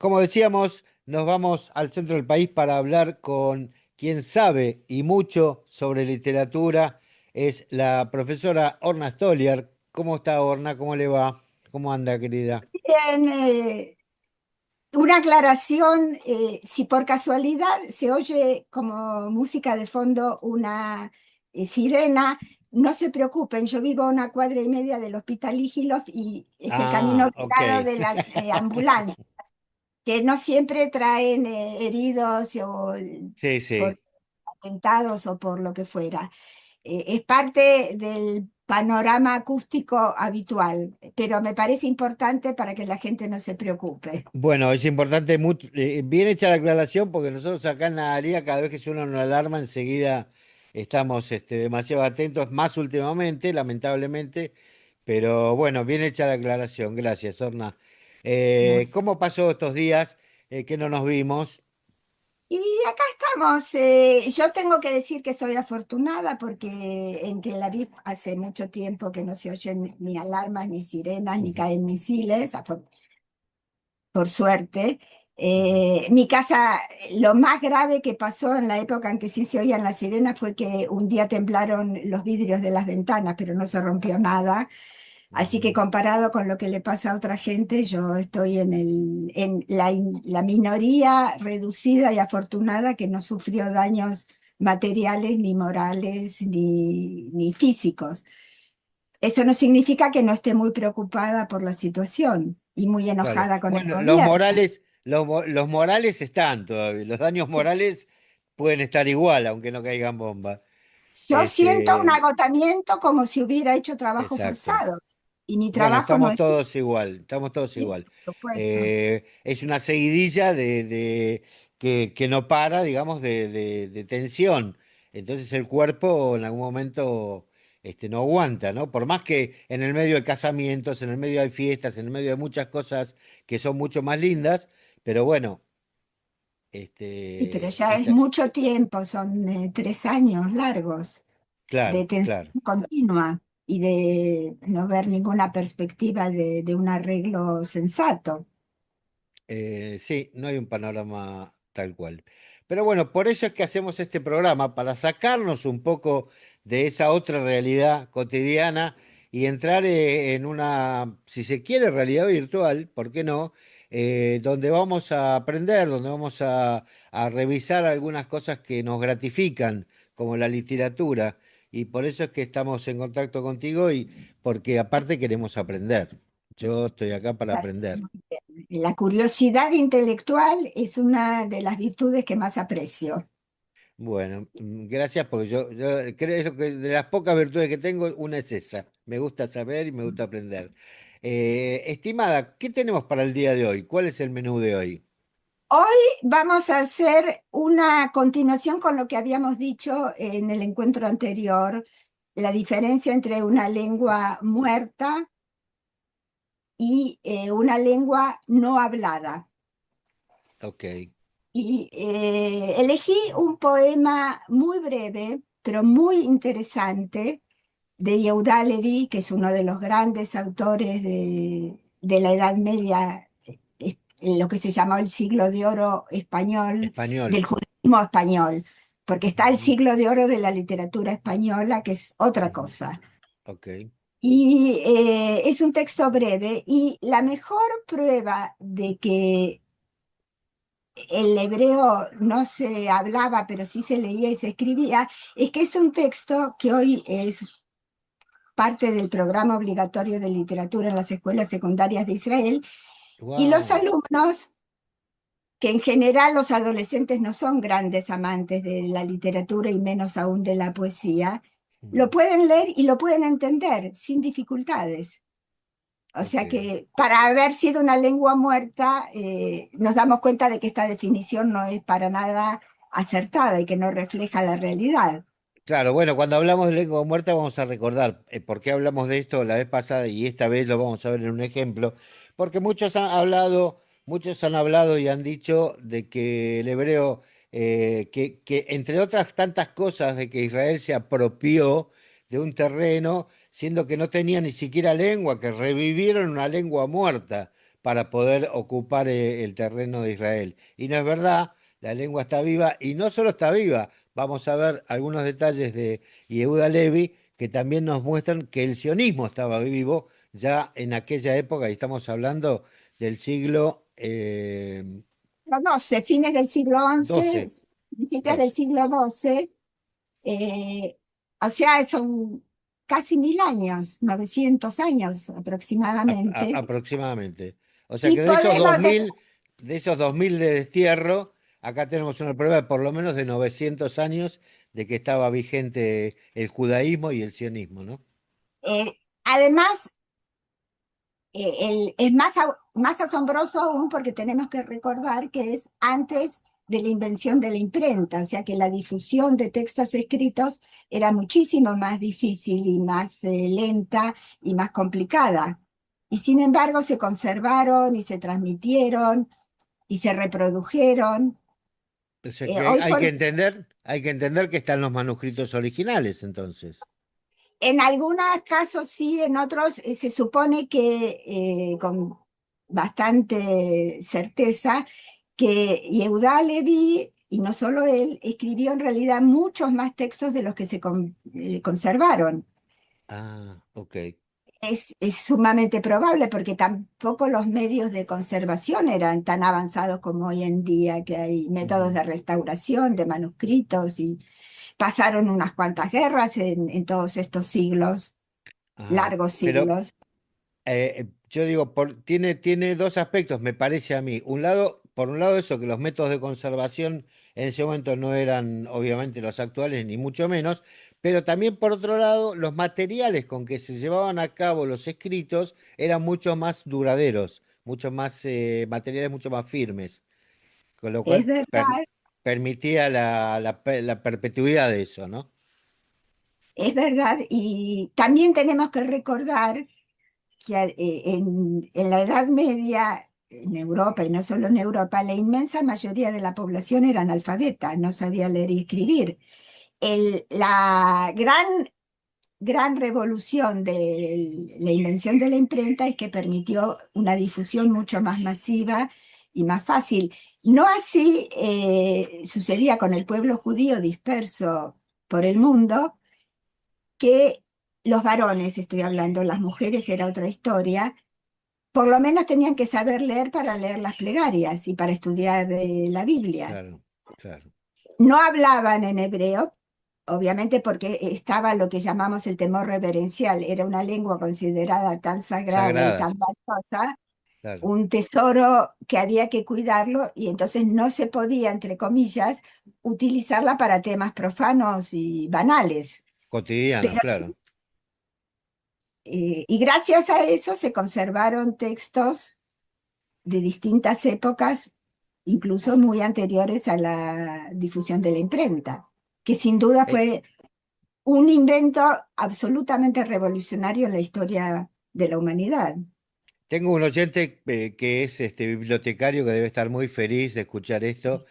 Como decíamos, nos vamos al centro del país para hablar con quien sabe y mucho sobre literatura. Es la profesora Orna Stoliar. ¿Cómo está, Orna? ¿Cómo le va? ¿Cómo anda, querida? Bien, una aclaración, si por casualidad se oye como música de fondo una sirena, no se preocupen, yo vivo a una cuadra y media del Hospital Ígilos y es el camino Ah, ok. obligado de las ambulancias, que no siempre traen heridos o Sí, por sí. atentados o por lo que fuera. Es parte del panorama acústico habitual, pero me parece importante para que la gente no se preocupe. Bueno, es importante, bien hecha la aclaración, porque nosotros acá en la área, cada vez que suena una alarma, enseguida estamos demasiado atentos, más últimamente, lamentablemente, pero bueno, bien hecha la aclaración, gracias, Orna. Muy- ¿Cómo pasó estos días que no nos vimos? Y acá estamos. Yo tengo que decir que soy afortunada porque en Tel Aviv hace mucho tiempo que no se oyen ni alarmas, ni sirenas, ni Ujú, caen misiles, por suerte. ujú. Mi casa, lo más grave que pasó en la época en que sí se oían las sirenas fue que un día temblaron los vidrios de las ventanas, pero no se rompió nada. Así que Mm. comparado con lo que le pasa a otra gente, yo estoy en la minoría reducida y afortunada que no sufrió daños materiales, ni morales, ni físicos. Eso no significa que no esté muy preocupada por la situación y muy Claro. enojada con el Bueno, gobierno. los morales están todavía, los daños morales pueden estar igual, aunque no caigan bombas. Yo siento un Este, agotamiento como si hubiera hecho trabajos exacto. forzados y mi Bueno, trabajo no estamos es todos igual, estamos todos sí, igual. por supuesto. Es una seguidilla que no para, digamos, de tensión. Entonces el cuerpo en algún momento no aguanta, ¿no? Por más que en el medio de casamientos, en el medio de fiestas, en el medio de muchas cosas que son mucho más lindas, pero bueno, Sí, pero ya es esa, mucho tiempo, son 3 años largos de claro, tensión claro. continua y de no ver ninguna perspectiva de un arreglo sensato. Sí, no hay un panorama tal cual. Pero bueno, por eso es que hacemos este programa, para sacarnos un poco de esa otra realidad cotidiana y entrar en una, si se quiere, realidad virtual, ¿por qué no? Donde vamos a aprender, donde vamos a revisar algunas cosas que nos gratifican, como la literatura. Y por eso es que estamos en contacto contigo y porque aparte queremos aprender. Yo estoy acá para Parece aprender. muy bien. La curiosidad intelectual es una de las virtudes que más aprecio. Bueno, gracias porque yo creo que de las pocas virtudes que tengo, una es esa. Me gusta saber y me gusta aprender. Estimada, ¿qué tenemos para el día de hoy? ¿Cuál es el menú de hoy? Hoy vamos a hacer una continuación con lo que habíamos dicho en el encuentro anterior, la diferencia entre una lengua muerta y una lengua no hablada. Ok. Y elegí un poema muy breve, pero muy interesante, de Yehuda Levi, que es uno de los grandes autores de la Edad Media, lo que se llamó el siglo de oro español, Español. del judaísmo español, porque está el Ujú. siglo de oro de la literatura española, que es otra Ujú. cosa. Ok. Y es un texto breve y la mejor prueba de que el hebreo no se hablaba, pero sí se leía y se escribía, es que es un texto que hoy es parte del programa obligatorio de literatura en las escuelas secundarias de Israel, y los Wow. alumnos, que en general los adolescentes no son grandes amantes de la literatura y menos aún de la poesía, lo pueden leer y lo pueden entender sin dificultades. O Ok. sea que para haber sido una lengua muerta, nos damos cuenta de que esta definición no es para nada acertada y que no refleja la realidad. Claro, bueno, cuando hablamos de lengua muerta vamos a recordar por qué hablamos de esto la vez pasada y esta vez lo vamos a ver en un ejemplo, porque muchos han hablado y han dicho de que el hebreo, que entre otras tantas cosas, de que Israel se apropió de un terreno, siendo que no tenía ni siquiera lengua, que revivieron una lengua muerta, para poder ocupar el terreno de Israel. Y no es verdad, la lengua está viva y no solo está viva, vamos a ver algunos detalles de Yehuda Levi que también nos muestran que el sionismo estaba vivo ya en aquella época, y estamos hablando del siglo Siglo XII, fines del siglo XI, XII, principios del siglo XII, eh, o sea, son casi 1000 años, 900 años aproximadamente. aproximadamente. O sea que Y podemos, de esos 2000 de destierro, acá tenemos una prueba de por lo menos de 900 años de que estaba vigente el judaísmo y el sionismo, ¿no? además, es más, más asombroso aún porque tenemos que recordar que es antes de la invención de la imprenta, o sea que la difusión de textos escritos era muchísimo más difícil y más lenta y más complicada. Y sin embargo se conservaron y se transmitieron y se reprodujeron. O sea que Hoy hay que entender que están los manuscritos originales, entonces. En algunos casos sí, en otros se supone que con bastante certeza que Yehuda Levi, y no solo él, escribió en realidad muchos más textos de los que se conservaron. Ah, ok. Es sumamente probable porque tampoco los medios de conservación eran tan avanzados como hoy en día, que hay métodos Ujú. de restauración de manuscritos y pasaron unas cuantas guerras en todos estos siglos, Ah, largos pero siglos. yo digo, tiene dos aspectos, me parece a mí. Por un lado eso, que los métodos de conservación en ese momento no eran obviamente los actuales, ni mucho menos, pero también por otro lado, los materiales con que se llevaban a cabo los escritos eran mucho más duraderos, mucho más, materiales mucho más firmes, con lo Es cual verdad, permitía la perpetuidad de eso, ¿no? es verdad. Y también tenemos que recordar que en la Edad Media, en Europa, y no solo en Europa, la inmensa mayoría de la población era analfabeta, no sabía leer y escribir. La gran revolución de la invención de la imprenta es que permitió una difusión mucho más masiva y más fácil. No así sucedía con el pueblo judío disperso por el mundo, que los varones, estoy hablando, las mujeres era otra historia, por lo menos tenían que saber leer para leer las plegarias y para estudiar la Biblia. Claro, claro. No hablaban en hebreo, obviamente porque estaba lo que llamamos el temor reverencial, era una lengua considerada tan sagrada y Sagrada, tan valiosa, claro. un tesoro que había que cuidarlo y entonces no se podía, entre comillas, utilizarla para temas profanos y banales. Cotidianos, Pero claro. y gracias a eso se conservaron textos de distintas épocas, incluso muy anteriores a la difusión de la imprenta, que sin duda Eh, fue un invento absolutamente revolucionario en la historia de la humanidad. Tengo un oyente que es bibliotecario que debe estar muy feliz de escuchar esto,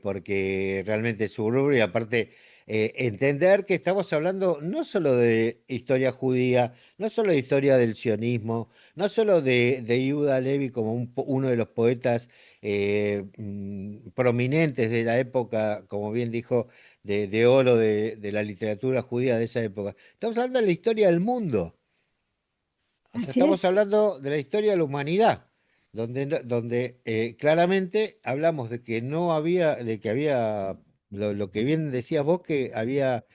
porque realmente es su rubro y aparte entender que estamos hablando no solo de historia judía, no solo de historia del sionismo, no solo de Yehuda Levi como uno de los poetas prominentes de la época, como bien dijo, de oro de la literatura judía de esa época. Estamos hablando de la historia del mundo. O sea, Así estamos es, hablando de la historia de la humanidad, donde, donde claramente hablamos de que no había, de que había, lo que bien decías vos, que había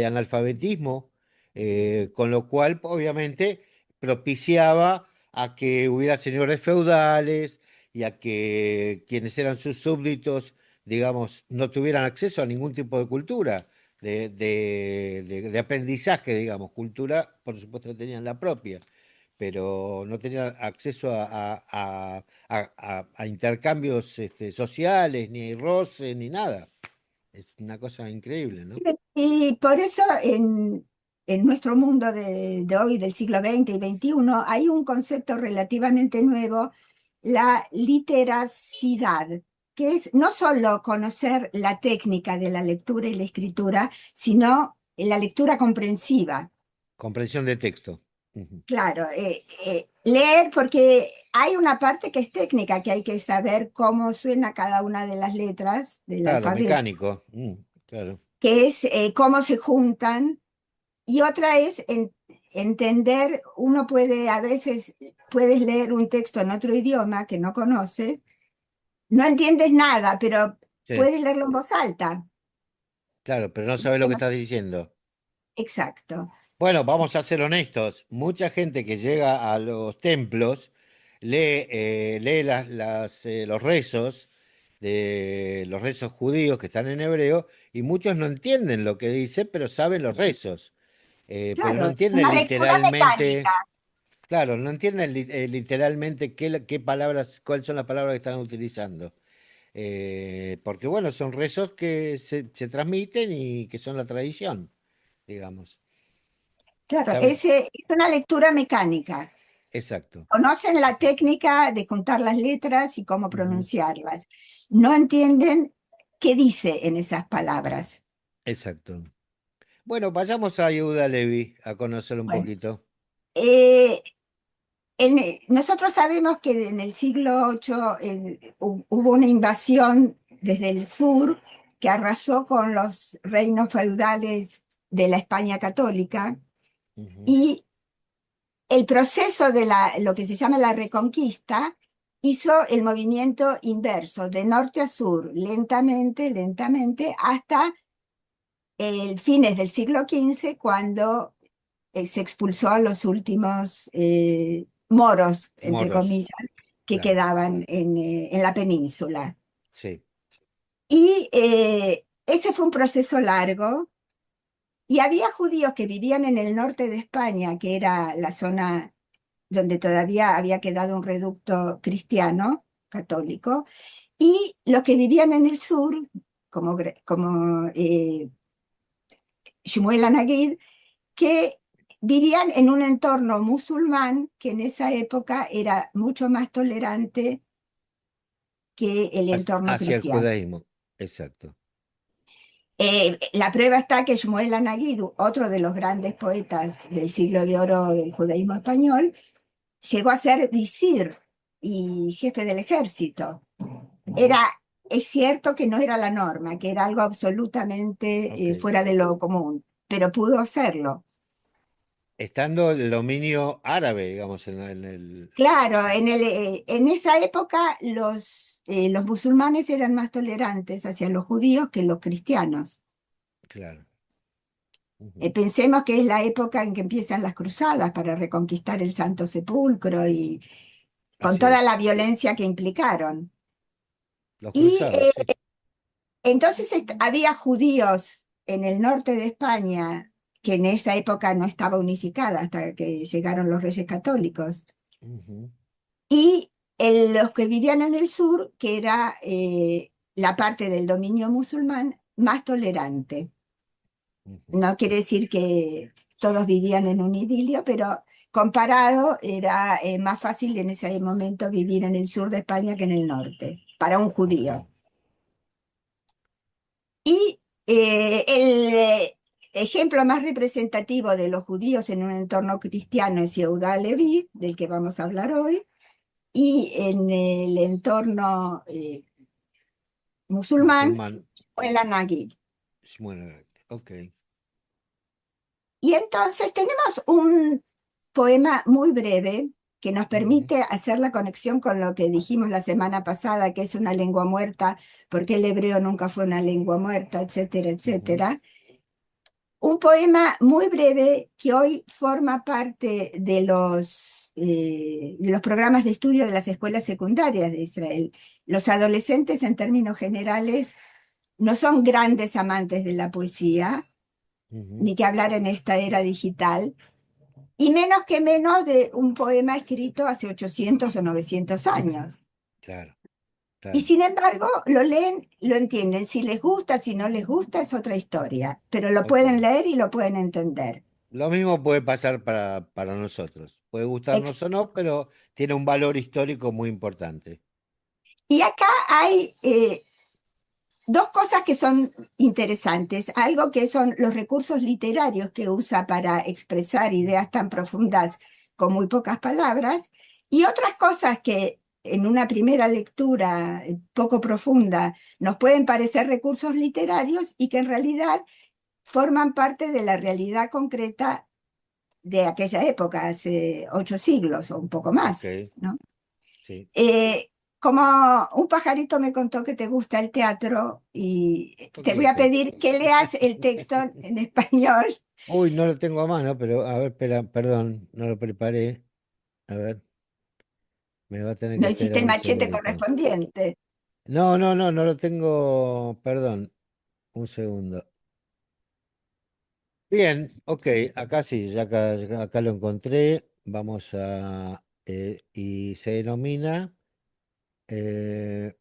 analfabetismo, con lo cual obviamente propiciaba a que hubiera señores feudales y a que quienes eran sus súbditos, digamos, no tuvieran acceso a ningún tipo de cultura. De aprendizaje, digamos, cultura, por supuesto que tenían la propia, pero no tenían acceso a intercambios sociales, ni roces, ni nada. Es una cosa increíble, ¿no? y por eso en nuestro mundo de hoy, del siglo XX y XXI, hay un concepto relativamente nuevo, la literacidad, que es no solo conocer la técnica de la lectura y la escritura, sino la lectura comprensiva. Comprensión de texto. Ujú. Claro, leer, porque hay una parte que es técnica, que hay que saber cómo suena cada una de las letras del Claro, alfabeto, mecánico. Claro, que es cómo se juntan, y otra es entender, uno puede, a veces, puedes leer un texto en otro idioma que no conoces, no entiendes nada, pero sí, puedes leerlo en voz alta. claro, pero no sabes lo Que que no- estás diciendo. Exacto. Bueno, vamos a ser honestos. Mucha gente que llega a los templos lee los rezos de los rezos judíos que están en hebreo y muchos no entienden lo que dice, pero saben los rezos. Pero no Claro, es entienden una lectura mecánica. literalmente, claro, no entienden literalmente qué palabras, cuáles son las palabras que están utilizando. Porque bueno, son rezos que se transmiten y que son la tradición, digamos. Claro, ¿Saben? es una lectura mecánica. Exacto. Conocen la técnica de juntar las letras y cómo Ujú. pronunciarlas. No entienden qué dice en esas palabras. Exacto. Bueno, vayamos a Yehuda Levi a conocer un Bueno, poquito. eh, nosotros sabemos que en el siglo VIII hubo una invasión desde el sur que arrasó con los reinos feudales de la España católica, Ujú. y el proceso de lo que se llama la reconquista hizo el movimiento inverso, de norte a sur, lentamente, lentamente, hasta el fines del siglo XV, cuando se expulsó a los últimos moros, entre Moros, comillas, que claro. quedaban en la península. Sí. Y ese fue un proceso largo, y había judíos que vivían en el norte de España, que era la zona donde todavía había quedado un reducto cristiano, católico, y los que vivían en el sur, como Shmuel Anagid, que vivían en un entorno musulmán que en esa época era mucho más tolerante que el entorno Hacia el cristiano. judaísmo. Exacto. La prueba está que Shmuel Anagid, otro de los grandes poetas del siglo de oro del judaísmo español, llegó a ser visir y jefe del ejército. Ujú. Era, es cierto que no era la norma, que era algo Ok. absolutamente fuera de lo común, pero pudo hacerlo. Estando el dominio árabe, digamos, en el... Claro, en esa época los musulmanes eran más tolerantes hacia los judíos que los cristianos. Claro. Ujú. Pensemos que es la época en que empiezan las cruzadas para reconquistar el Santo Sepulcro, y con Así toda es. la violencia que implicaron. Los Y cruzados, sí. entonces había judíos en el norte de España, que en esa época no estaba unificada hasta que llegaron los reyes católicos, Ujú, y los que vivían en el sur, que era la parte del dominio musulmán más tolerante. ujú. No quiere decir que todos vivían en un idilio, pero comparado era más fácil en ese momento vivir en el sur de España que en el norte, para un Ok. judío. Y el ejemplo más representativo de los judíos en un entorno cristiano es Yehuda Leví, del que vamos a hablar hoy, y en el entorno musulmán, Musulmán. o en la Nagid. Bueno, ok. Y entonces tenemos un poema muy breve que nos Ujú, permite hacer la conexión con lo que dijimos la semana pasada, que es una lengua muerta, porque el hebreo nunca fue una lengua muerta, etcétera, ujú, etcétera. Un poema muy breve que hoy forma parte de los programas de estudio de las escuelas secundarias de Israel. Los adolescentes, en términos generales, no son grandes amantes de la poesía, ujú. ni que hablar en esta era digital, y menos que menos de un poema escrito hace 800 o 900 años. Claro, Y claro. sin embargo, lo leen, lo entienden. Si les gusta, si no les gusta, es otra historia. Pero lo Ok. pueden leer y lo pueden entender. Lo mismo puede pasar para nosotros. Puede Ex- gustarnos o no, pero tiene un valor histórico muy importante. Y acá hay dos cosas que son interesantes. Algo que son los recursos literarios que usa para expresar ideas tan profundas con muy pocas palabras, y otras cosas que en una primera lectura poco profunda nos pueden parecer recursos literarios y que en realidad forman parte de la realidad concreta de aquella época, hace 8 siglos o un poco Ok, más, ¿no? sí. Eh, Como un pajarito me contó que te gusta el teatro y te voy a Poquito. pedir que leas el texto en español Uy, no lo tengo a mano, pero a ver, espera, perdón, no lo preparé. A ver, me va a tener que no hiciste esperar el un machete segundito. correspondiente. No, no, no, no lo tengo, perdón, un segundo. Bien, ok, acá sí, acá lo encontré. Vamos a, y se denomina eh,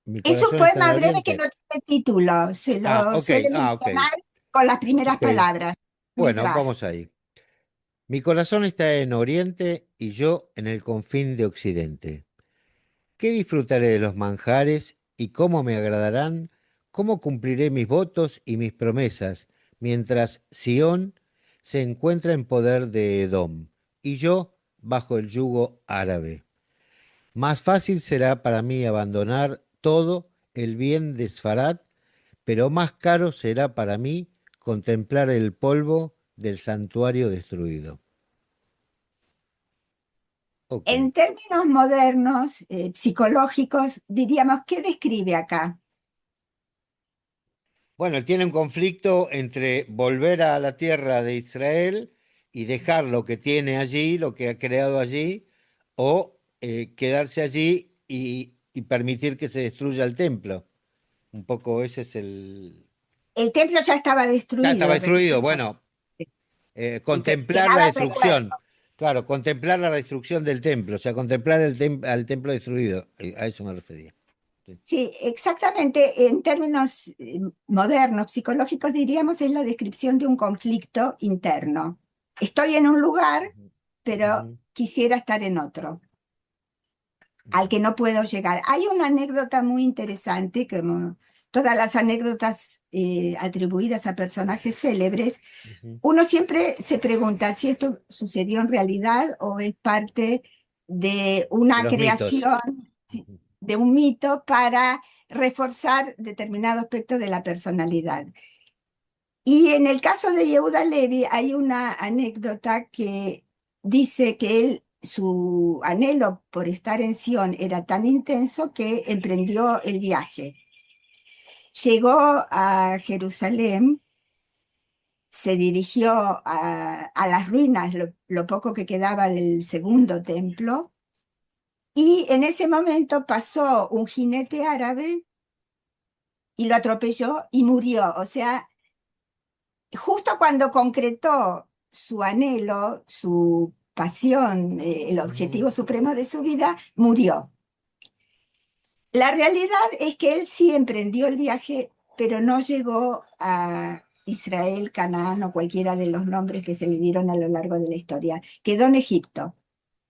Mi Es un corazón está en poema breve que Oriente. no tiene título, se Ah, lo ok, suele ok, mencionar con las primeras ok. palabras. Bueno, Mizraj. vamos ahí. Mi corazón está en Oriente y yo en el confín de Occidente. ¿Qué disfrutaré de los manjares y cómo me agradarán? ¿Cómo cumpliré mis votos y mis promesas mientras Sión se encuentra en poder de Edom y yo bajo el yugo árabe? Más fácil será para mí abandonar todo el bien de Sfarad, pero más caro será para mí contemplar el polvo del santuario destruido. Ok. En términos modernos, psicológicos, diríamos, ¿qué describe acá? Bueno, tiene un conflicto entre volver a la tierra de Israel y dejar lo que tiene allí, lo que ha creado allí, o quedarse allí y permitir que se destruya el templo. Un poco ese es el... El templo ya estaba Ya estaba destruido, destruido, recordemos. bueno, contemplar la Quedaba el recuerdo. destrucción. Claro, contemplar la destrucción del templo, o sea, contemplar al templo destruido. A eso me refería. Sí. Sí, exactamente. En términos modernos, psicológicos, diríamos, es la descripción de un conflicto interno. Estoy en un lugar, Ujú, pero ujú, quisiera estar en otro, al ujú, que no puedo llegar. Hay una anécdota muy interesante, como todas las anécdotas atribuidas a personajes célebres. ujú. Uno siempre se pregunta si esto sucedió en realidad o es parte de De una los mitos. creación, Ujú, de un mito para reforzar determinado aspecto de la personalidad. Y en el caso de Yehuda Levi hay una anécdota que dice que él, su anhelo por estar en Sion era tan intenso que emprendió el viaje. Llegó a Jerusalén, se dirigió a las ruinas, lo poco que quedaba del segundo templo, y en ese momento pasó un jinete árabe y lo atropelló y murió. O sea, justo cuando concretó su anhelo, su pasión, el ujú. objetivo supremo de su vida, murió. La realidad es que él sí emprendió el viaje, pero no llegó a Israel, Canaán o cualquiera de los nombres que se le dieron a lo largo de la historia. Quedó en Egipto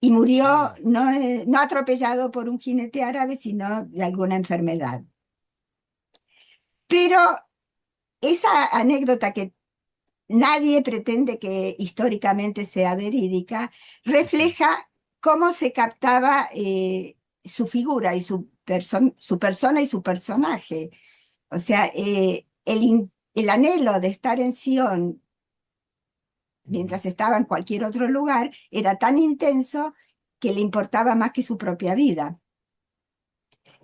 y murió Ah, no, no atropellado por un jinete árabe, sino de alguna enfermedad. Pero esa anécdota que nadie pretende que históricamente sea verídica, ujú. refleja cómo se captaba su figura y su persona y su personaje. O sea, el anhelo de estar en Sion Ujú. mientras estaba en cualquier otro lugar era tan intenso que le importaba más que su propia vida.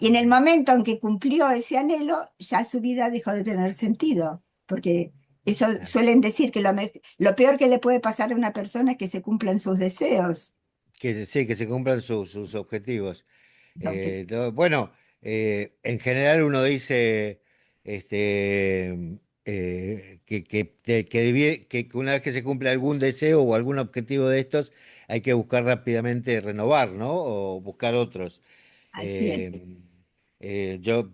Y en el Ujú. momento en que cumplió ese anhelo, ya su vida dejó de tener sentido, porque eso Claro. suelen decir que lo peor que le puede pasar a una persona es que se cumplan sus deseos. Que sí, que se cumplan sus objetivos. Aunque Bueno, en general uno dice este, que una vez que se cumple algún deseo o algún objetivo de estos, hay que buscar rápidamente renovar, ¿no? O buscar otros. así es. Eh, yo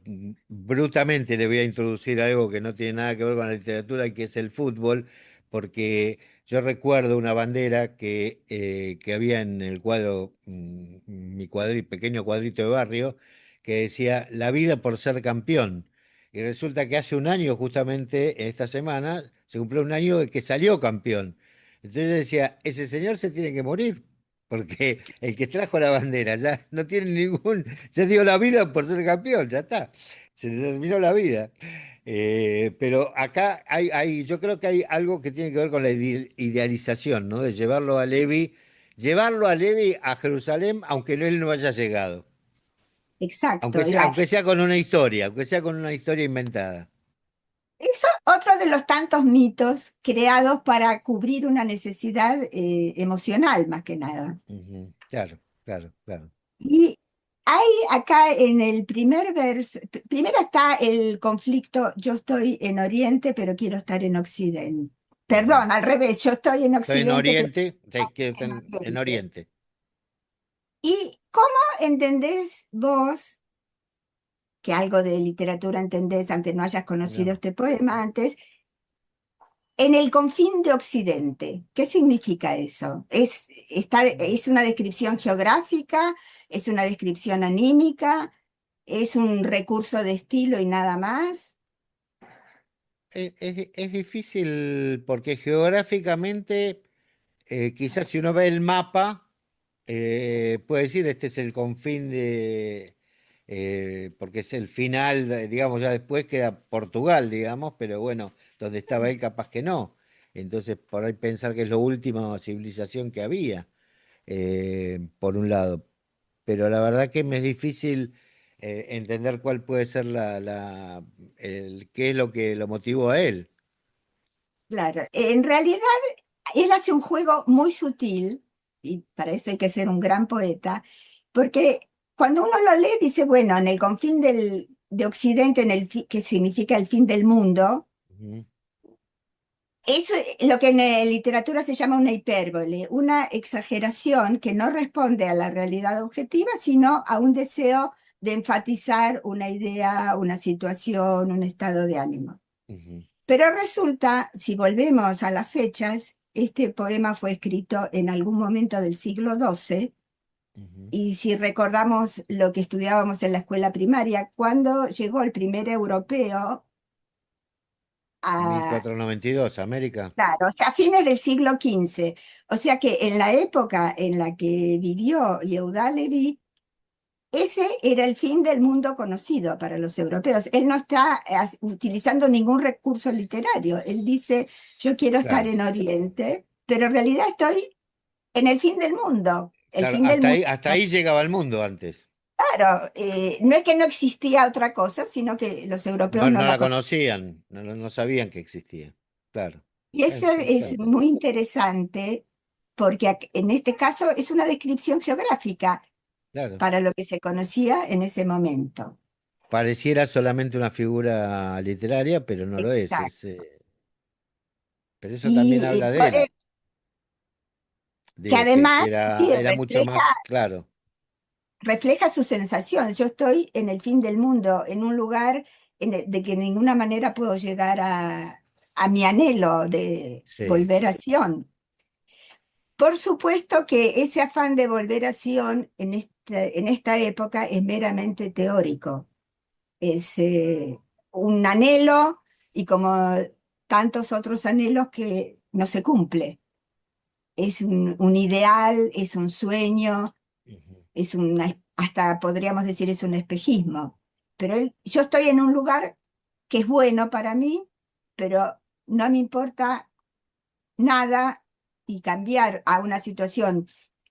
brutamente le voy a introducir algo que no tiene nada que ver con la literatura, que es el fútbol, porque yo recuerdo una bandera que había en el cuadro, pequeño cuadrito de barrio, que decía La vida por ser campeón. Y resulta que hace un año, justamente esta semana, se cumplió un año de que salió campeón. Entonces decía, ese señor se tiene que morir. porque el que trajo la bandera ya no tiene ya dio la vida por ser campeón, ya está, se le terminó la vida. Pero acá yo creo que hay algo que tiene que ver con la idealización, ¿no? De llevarlo a Levi a Jerusalén, aunque él no haya llegado, Exacto. aunque sea con una historia, aunque sea con una historia inventada. Eso otro de los tantos mitos creados para cubrir una necesidad emocional, más que nada. Ujú, claro, claro, claro. Y hay acá en el primer verso, primero está el conflicto, yo estoy en Oriente, pero quiero estar en Occidente. Ujú. Perdón, al revés, yo estoy en Estoy en Occidente, pero Oriente, sí, quiero estar en en Oriente. Oriente. ¿Y cómo entendés vos, que algo de literatura entendés, aunque no hayas conocido No. este poema antes, en el confín de Occidente? ¿Qué significa eso? ¿Es una descripción geográfica? ¿Es una descripción anímica? ¿Es un recurso de estilo y nada más? Es difícil porque geográficamente, quizás si uno ve el mapa, puede decir este es el confín porque es el final, digamos, ya después queda Portugal, digamos, pero bueno, donde estaba él capaz que no. Entonces, por ahí pensar que es la última civilización que había, por un lado. Pero la verdad que me es difícil entender cuál puede ser qué es lo que lo motivó a él. Claro, en realidad él hace un juego muy sutil, y para eso hay que ser un gran poeta, porque cuando uno lo lee dice, bueno, en el confín de Occidente, que significa el fin del mundo, Ujú, es lo que en literatura se llama una hipérbole, una exageración que no responde a la realidad objetiva, sino a un deseo de enfatizar una idea, una situación, un estado de ánimo. ujú, Pero resulta, si volvemos a las fechas, este poema fue escrito en algún momento del siglo XII, ujú. y si recordamos lo que estudiábamos en la escuela primaria, cuando llegó el primer europeo a, 1492, América. claro, o sea, a fines del siglo XV, o sea que en la época en la que vivió Yehuda Levi, ese era el fin del mundo conocido para los europeos. Él no está utilizando ningún recurso literario. Él dice, yo quiero estar Claro, en Oriente, pero en realidad estoy en el fin del mundo. El claro, fin del mundo. hasta ahí llegaba el mundo antes. Claro, no es que no existía otra cosa, sino que los europeos No, no no la la conocían. conocían, no sabían que existía. Claro, Y eso es interesante. muy interesante porque en este caso es una descripción geográfica Claro, para lo que se conocía en ese momento. pareciera solamente una figura literaria, pero no lo es. Exacto. Pero eso también Y habla de él. que Digo, que además sí, era mucho más claro. refleja su sensación. Yo estoy en el fin del mundo, en un lugar de que de ninguna manera puedo llegar a mi anhelo de Sí. volver a Sion. Por supuesto que ese afán de volver a Sion en esta época es meramente teórico. Es un anhelo y como tantos otros anhelos que no se cumple. Es un ideal, es un sueño, Ujú, hasta podríamos decir es un espejismo. Pero yo estoy en un lugar que es bueno para mí, pero no me importa nada y cambiar a una situación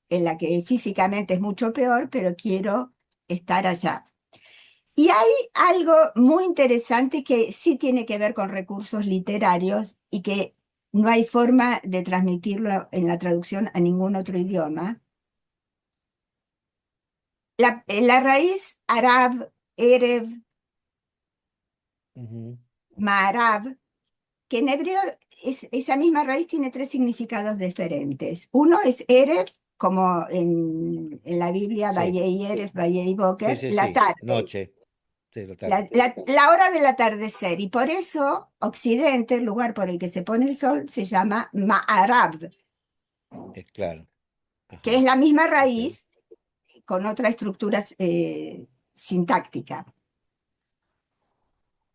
en la que físicamente es mucho peor, pero quiero estar allá. Y hay algo muy interesante que sí tiene que ver con recursos literarios y que no hay forma de transmitirlo en la traducción a ningún otro idioma. La raíz arab, erev, ujú. ma'arab, que en hebreo esa misma raíz tiene tres significados diferentes. Uno es erev, como en la Biblia, Sí, Vayei Erev, Vayei sí, Boker, sí, la sí. tarde, Noche, sí, la tarde. la hora del atardecer. Y por eso Occidente, el lugar por el que se pone el sol, se llama Ma'arab, Es claro. que es Ajá. la misma Ok. raíz con otra estructura sintáctica.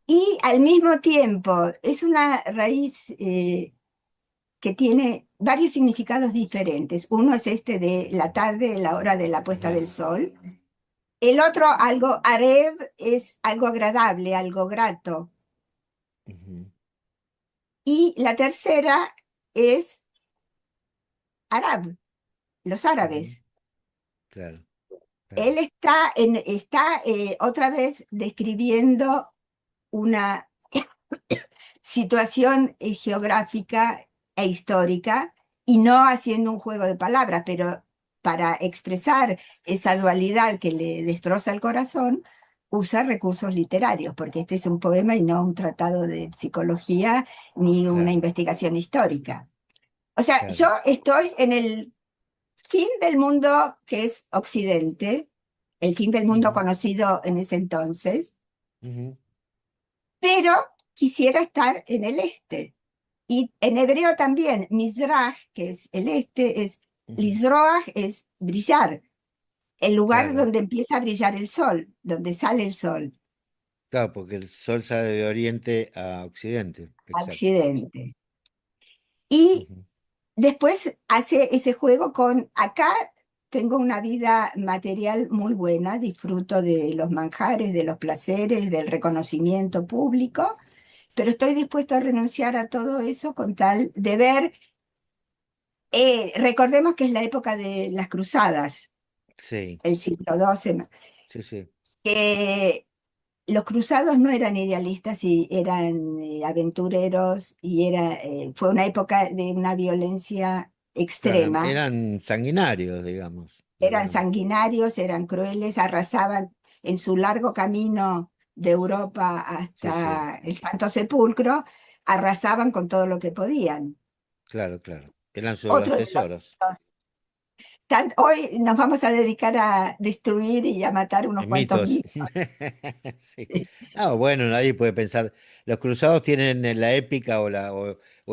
Y al mismo tiempo es una raíz que tiene varios significados diferentes. Uno es este de la tarde, la hora de la puesta Ajá. del sol. El otro, algo, Arev, es algo agradable, algo grato. Ujú, Y la tercera es Arab, los ujú. árabes. Claro, claro. Él está otra vez describiendo una situación geográfica e histórica y no haciendo un juego de palabras, pero para expresar esa dualidad que le destroza el corazón, usa recursos literarios, porque este es un poema y no un tratado de psicología ni una Claro, investigación histórica. O sea, yo claro. estoy en el fin del mundo que es Occidente, el fin del mundo Ujú, conocido en ese entonces, ujú, pero quisiera estar en el este. Y en hebreo también, Mizrach, que es el este, es ujú. Lizroach, es brillar, el lugar Claro, donde empieza a brillar el sol, donde sale el sol, claro, porque el sol sale de oriente a occidente. a Exacto. occidente. Y Ujú, después hace ese juego con, acá tengo una vida material muy buena, disfruto de los manjares, de los placeres, del reconocimiento público, pero estoy dispuesto a renunciar a todo eso con tal de ver, recordemos que es la época de las cruzadas, sí, el siglo XII, sí, sí. que los cruzados no eran idealistas y eran aventureros y fue una época de una violencia Claro, extrema. eran sanguinarios, digamos, de Eran alguna manera. sanguinarios, eran crueles, arrasaban en su largo camino de Europa Sí, sí, hasta el Santo Sepulcro, arrasaban con todo lo que podían. claro, claro. Eran sus Otro de tesoros. hoy nos vamos a dedicar a destruir y a matar unos cuantos Mitos. mitos. Sí. Ah, bueno, nadie puede pensar. Los cruzados tienen la épica o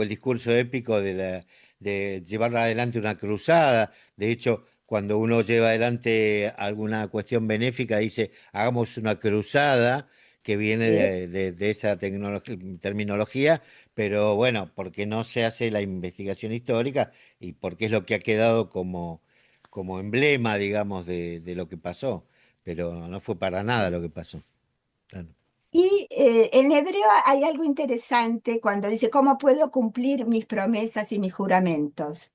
el discurso épico de llevar adelante una cruzada. De hecho, cuando uno lleva adelante alguna cuestión benéfica, dice, hagamos una cruzada, que viene ¿Sí? de esa terminología, pero bueno, porque no se hace la investigación histórica y porque es lo que ha quedado como emblema, digamos, de lo que pasó, pero no fue para nada lo que pasó. Claro. Y en hebreo hay algo interesante cuando dice, ¿cómo puedo cumplir mis promesas y mis juramentos?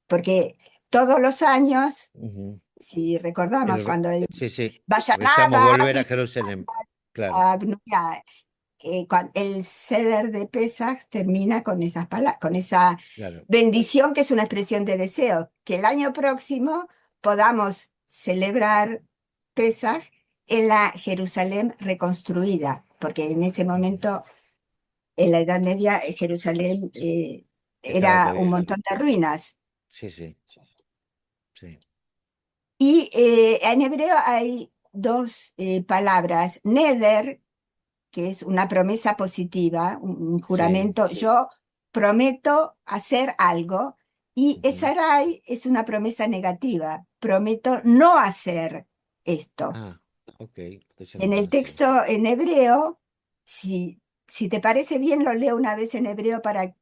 Porque todos los años, Ujú. si recordamos, cuando el Sí, sí, rezamos Vayanaba, volver a Jerusalén. Claro, el ceder de Pesach termina con esas palabras, con esa claro. bendición que es una expresión de deseo, que el año próximo podamos celebrar Pesach en la Jerusalén reconstruida, porque en ese Ujú. momento, en la Edad Media, Jerusalén Estaba era un todavía. montón de ruinas. Sí, sí, sí. Y en hebreo hay dos palabras, neder, que es una promesa positiva, un Sí. juramento, yo prometo hacer algo, y Ujú. Esarai es una promesa negativa, prometo no hacer esto. Ah, ok, eso no En el conocía. texto en hebreo, si te parece bien, lo leo una vez en hebreo para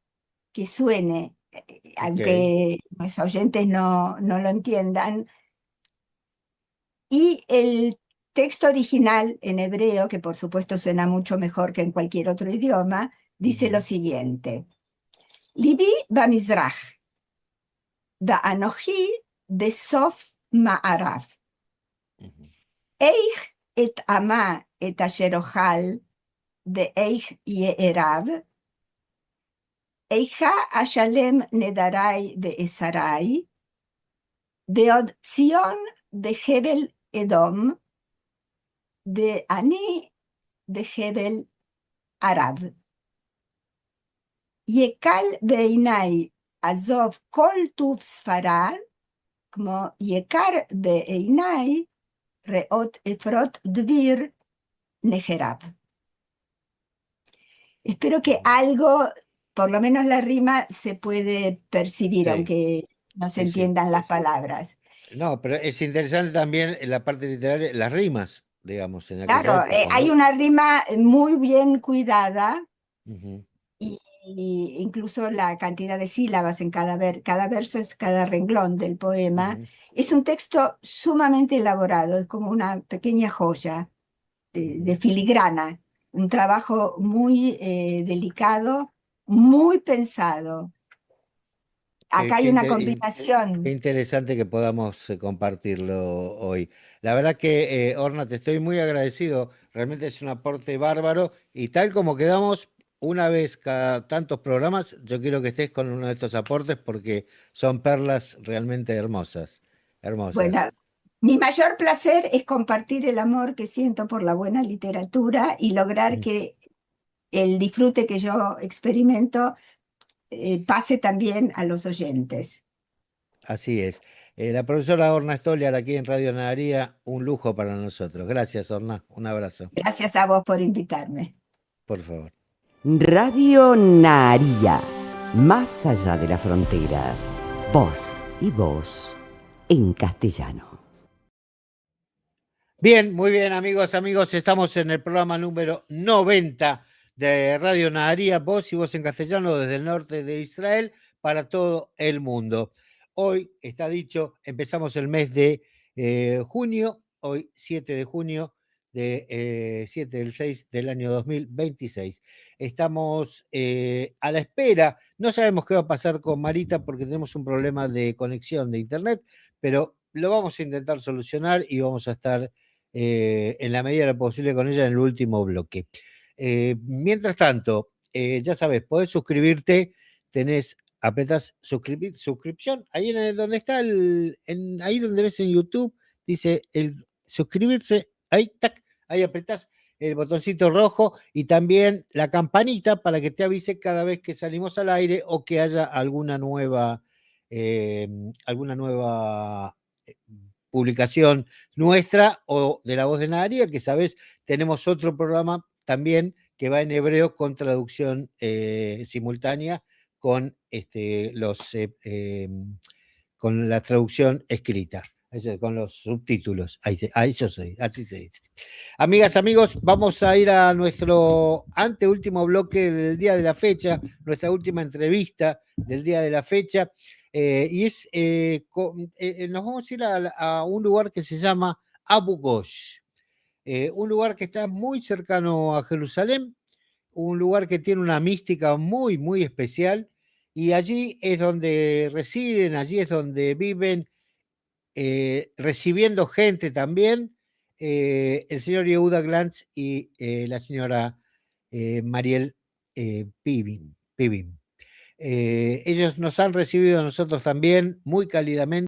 que suene, Ok. aunque los oyentes no lo entiendan. Y el texto original en hebreo, que por supuesto suena mucho mejor que en cualquier otro idioma, dice lo Ujú, siguiente: Libi bamizrach, ואנוכי בסוף מערב. ujú. איך אטעמה את אשר אוכל, ואיך יערב? איכה אשלם נדרי ואסרי, בעוד ציון בחבל אדום, ואני בחבל ערב. יקל בעיניי עזוב כל טוב ספרד, כמו יקר בעיניי ראות אפרות דביר נחרב. Espero que Ujú. algo, por lo menos la rima, se puede percibir, Sí, aunque no se sí, sí. entiendan las palabras. No, pero es interesante también en la parte literaria, las rimas, digamos, en aquella Claro, época, hay ¿no? una rima muy bien cuidada Ujú. y incluso la cantidad de sílabas en cada verso es cada renglón del poema. Ujú, Es un texto sumamente elaborado, es como una pequeña joya de ujú. filigrana, un trabajo muy delicado, muy pensado. Qué, Acá hay una combinación. qué interesante que podamos compartirlo hoy. La verdad que, Orna, te estoy muy agradecido. Realmente es un aporte bárbaro y tal como quedamos una vez cada tantos programas, yo quiero que estés con uno de estos aportes porque son perlas realmente hermosas, Bueno, hermosas. mi mayor placer es compartir el amor que siento por la buena literatura y lograr Mm. que el disfrute que yo experimento pase también a los oyentes. Así es. La profesora Orna Stoliar aquí en Radio Nadaría, un lujo para nosotros. Gracias, Orna. Un abrazo, Gracias a vos por invitarme. por favor. Radio Naría, más allá de las fronteras, voz y voz en castellano. Bien, muy bien, amigos, estamos en el programa número 90 de Radio Naharía, voz y voz en castellano desde el norte de Israel para todo el mundo. Hoy, está dicho, empezamos el mes de junio, hoy 7 de junio de 7 del 6 del año 2026. Estamos a la espera, no sabemos qué va a pasar con Marita porque tenemos un problema de conexión de internet, pero lo vamos a intentar solucionar y vamos a estar en la medida de lo posible con ella en el último bloque. Mientras tanto, ya sabes, podés suscribirte, apretás suscripción, ahí donde está ahí donde ves en YouTube, dice el suscribirse, ahí, tac, ahí apretás el botoncito rojo y también la campanita para que te avise cada vez que salimos al aire o que haya alguna nueva publicación nuestra o de La Voz de Nadaría, que sabes, tenemos otro programa también que va en hebreo con traducción simultánea con, con la traducción escrita, con los subtítulos. Así se dice. Amigas, amigos, vamos a ir a nuestro anteúltimo bloque del día de la fecha, nuestra última entrevista del día de la fecha. Nos vamos a ir a un lugar que se llama Abu Ghosh, un lugar que está muy cercano a Jerusalén, un lugar que tiene una mística muy, muy especial, y allí es donde residen, allí es donde viven, recibiendo gente también, el señor Yehuda Glantz y la señora Mariel Pivin. Ellos nos han recibido a nosotros también muy cálidamente.